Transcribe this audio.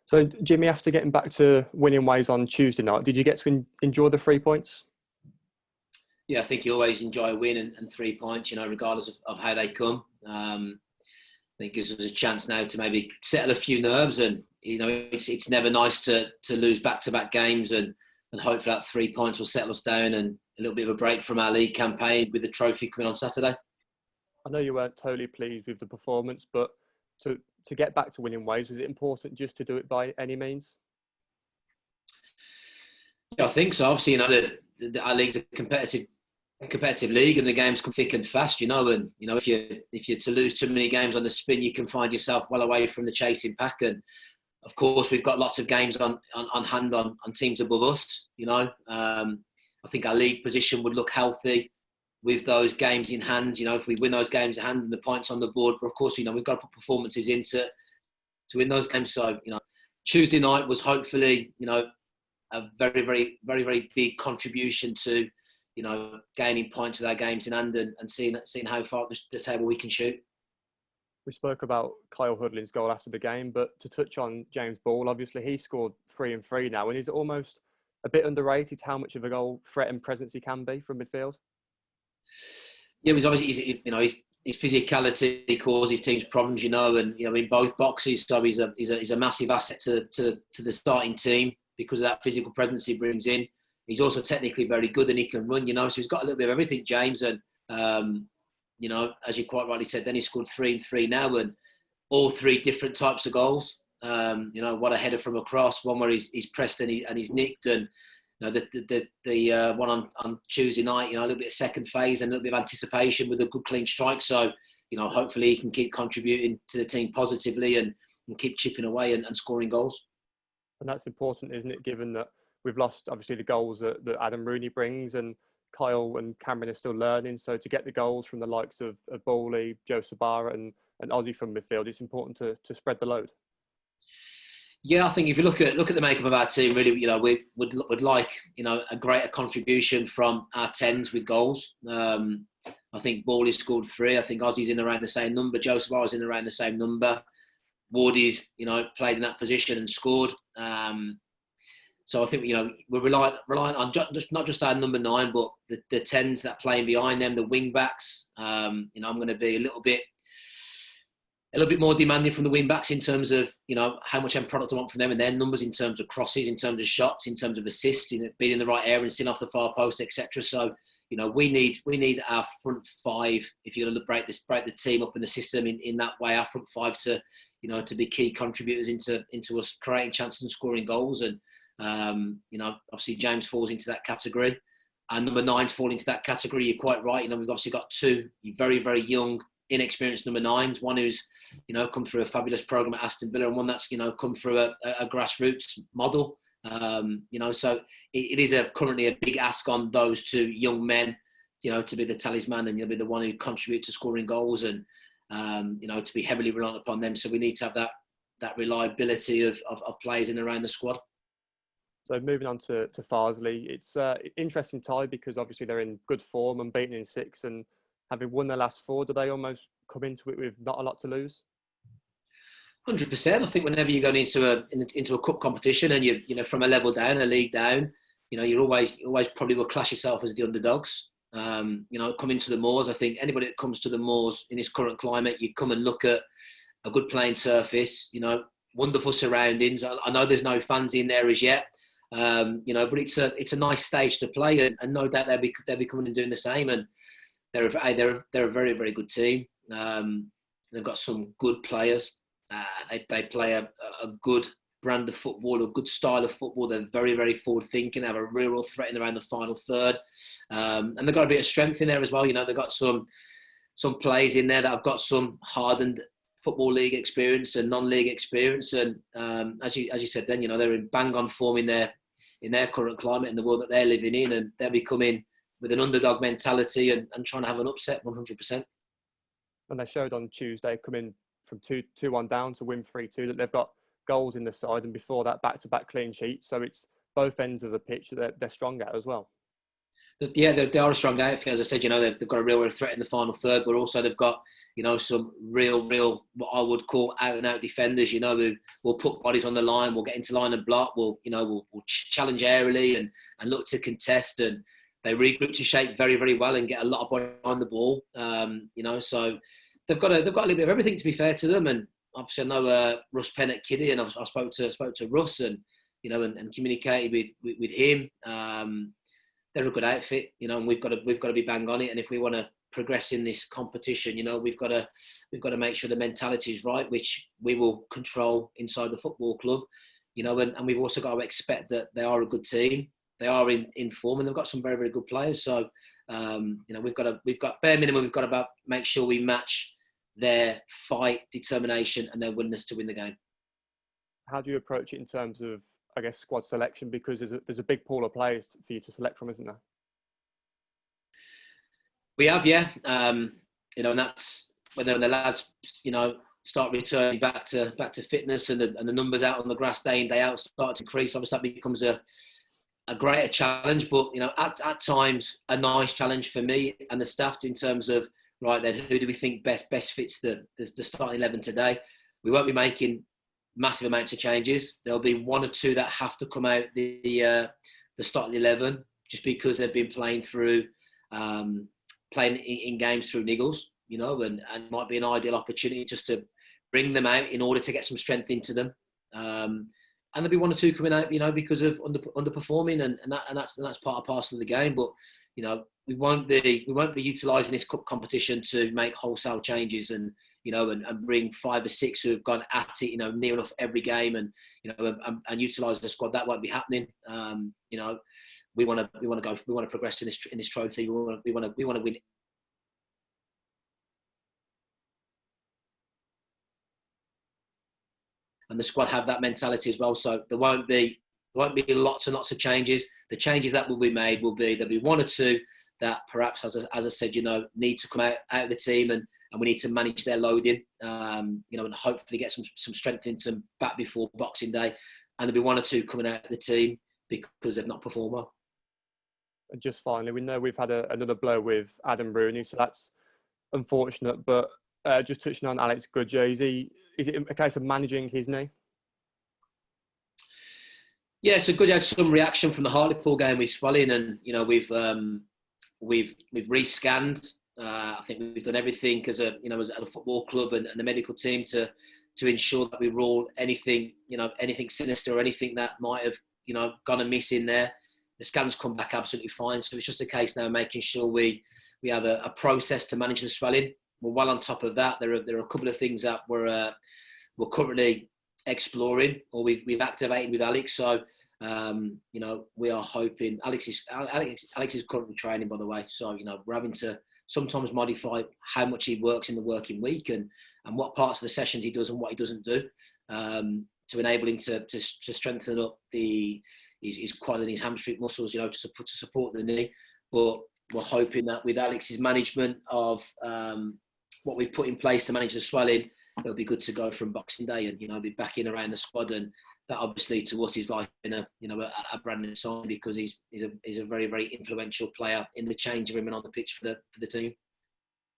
So, Jimmy, after getting back to winning ways on Tuesday night, did you get to enjoy the 3 points? Yeah, I think you always enjoy a win and 3 points, regardless of how they come. I think it gives us a chance now to maybe settle a few nerves, and it's never nice to lose back-to-back games, and hopefully that 3 points will settle us down and a little bit of a break from our league campaign with the trophy coming on Saturday. I know you weren't totally pleased with the performance, but to get back to winning ways, was it important just to do it by any means? Yeah, I think so. Obviously, our league's a competitive league, and the games come thick and fast. And if you're to lose too many games on the spin, you can find yourself well away from the chasing pack. And of course, we've got lots of games on hand on teams above us. I think our league position would look healthy with those games in hand. If we win those games in hand and the points on the board, but of course, we've got to put performances into to win those games. So, Tuesday night was hopefully, a very, very, very, very big contribution to, gaining points with our games in hand and seeing how far up the table we can shoot. We spoke about Kyle Hudlin's goal after the game, but to touch on James Ball, obviously he scored 3 and 3 now, and is it almost a bit underrated how much of a goal threat and presence he can be from midfield? Yeah, he's obviously, his physicality causes teams problems, and in both boxes. So he's a massive asset to the starting team because of that physical presence he brings in. He's also technically very good and he can run, so he's got a little bit of everything, James. And as you quite rightly said, then he scored 3 and 3 now, and all three different types of goals. What a header from across, one where he's pressed and he's nicked, and the one on Tuesday night, a little bit of second phase and a little bit of anticipation with a good clean strike. So, hopefully he can keep contributing to the team positively and keep chipping away and scoring goals. And that's important, isn't it, given that we've lost, obviously, the goals that Adam Rooney brings, and Kyle and Cameron are still learning. So to get the goals from the likes of Bowley, Joe Sabara and Ozzy from midfield, it's important to spread the load. Yeah, I think if you look at the makeup of our team, really, we would like a greater contribution from our tens with goals. I think Bowley scored 3. I think Ozzy's in around the same number. Joe Sabara's in around the same number. Wardy's played in that position and scored. So I think we're reliant on not just our number 9, but the 10s that are playing behind them, the wing backs. I'm going to be a little bit more demanding from the wing backs in terms of how much end product I want from them and their numbers in terms of crosses, in terms of shots, in terms of assists, being in the right area and sitting off the far post, etc. So we need our front 5 if you're going to break the team up in the system in that way. Our front 5 to be key contributors into us creating chances and scoring goals. And obviously James falls into that category, and number 9's fall into that category. You're quite right. We've obviously got 2 very, very young, inexperienced number 9s. One who's come through a fabulous program at Aston Villa, and one that's come through a grassroots model. So it is currently a big ask on those 2 young men, to be the talisman and be the one who contributes to scoring goals, and to be heavily reliant upon them. So we need to have that reliability of players in and around the squad. So moving on to Farsley, it's an interesting tie because obviously they're in good form, unbeaten in 6, and having won their last 4, do they almost come into it with not a lot to lose? 100%. I think whenever you're going into a cup competition and you from a level down, a league down, you're always probably will class yourself as the underdogs. Coming to the Moors, I think anybody that comes to the Moors in this current climate, you come and look at a good playing surface, wonderful surroundings. I know there's no fans in there as yet, but it's a nice stage to play, and no doubt they'll be coming and doing the same. And they're a very, very good team. They've got some good players. They play a good brand of football, a good style of football. They're very, very forward thinking. They have a real threat in around the final third, and they've got a bit of strength in there as well. They've got some players in there that have got some hardened football league experience and non-league experience. And as you said, then they're in bang on form in their current climate in the world that they're living in, and they'll be coming with an underdog mentality and trying to have an upset 100%. And they showed on Tuesday, coming from 2-1 down to win 3-2, that they've got goals in the side, and before that, back-to-back clean sheets. So it's both ends of the pitch that they're strong at as well. Yeah, they are a strong outfit. As I said, they've got a real threat in the final third, but also they've got, some real, what I would call out and out defenders, who will put bodies on the line, will get into line and block, will challenge aerially and look to contest, and they regroup to shape very, very well and get a lot of body on the ball. So they've got a little bit of everything, to be fair to them. And obviously I know Russ Penn at Kiddie, and I spoke to Russ and communicated with him. They're a good outfit, and we've got to be bang on it. And if we want to progress in this competition, we've got to make sure the mentality is right, which we will control inside the football club, and we've also got to expect that they are a good team. They are in form, and they've got some very, very good players. So, we've got bare minimum. We've got to make sure we match their fight, determination, and their willingness to win the game. How do you approach it in terms of, I guess, squad selection? Because there's a big pool of players for you to select from, isn't there? We have, yeah. And that's when the lads, start returning back to fitness, and the numbers out on the grass day in, day out start to increase. Obviously, that becomes a greater challenge, but at times a nice challenge for me and the staff in terms of, right then, who do we think best fits the starting 11 today? We won't be making massive amounts of changes. There'll be one or two that have to come out the starting 11, just because they've been playing through playing in games through niggles, and might be an ideal opportunity just to bring them out in order to get some strength into them. And there'll be one or two coming out, because of underperforming, and that's part and parcel of the game. But we won't be utilising this cup competition to make wholesale changes and bring 5 or 6 who have gone at it, near enough every game, and utilise the squad. That won't be happening. We want to progress in this trophy. We want to win. And the squad have that mentality as well. So there won't be lots and lots of changes. The changes that will be made there'll be one or two that perhaps, as I said, need to come out of the team, and we need to manage their loading, and hopefully get some strength into them back before Boxing Day. And there'll be one or two coming out of the team because they've not performed well. And just finally, we know we've had another blow with Adam Rooney, so that's unfortunate. But just touching on Alex Goodger, is it a case of managing his knee? Yeah, so Goodger had some reaction from the Hartlepool game with swelling, and we've rescanned. I think we've done everything as a football club and the medical team to ensure that we rule anything sinister or anything that might have gone amiss in there. The scans come back absolutely fine, so it's just a case now of making sure we have a process to manage the swelling. We're well on top of that. There are a couple of things that we're currently exploring, or we've activated with Alex. So we are hoping Alex is currently training, by the way. So we're having to sometimes modify how much he works in the working week and what parts of the sessions he does and what he doesn't do, to enable him to strengthen up his quad and his hamstring muscles, to support the knee. But we're hoping that with Alex's management of what we've put in place to manage the swelling, it'll be good to go from Boxing Day and be back in around the squad. And that obviously to us is like a brand new sign, because he's a very, very influential player in the change room and on the pitch for the team.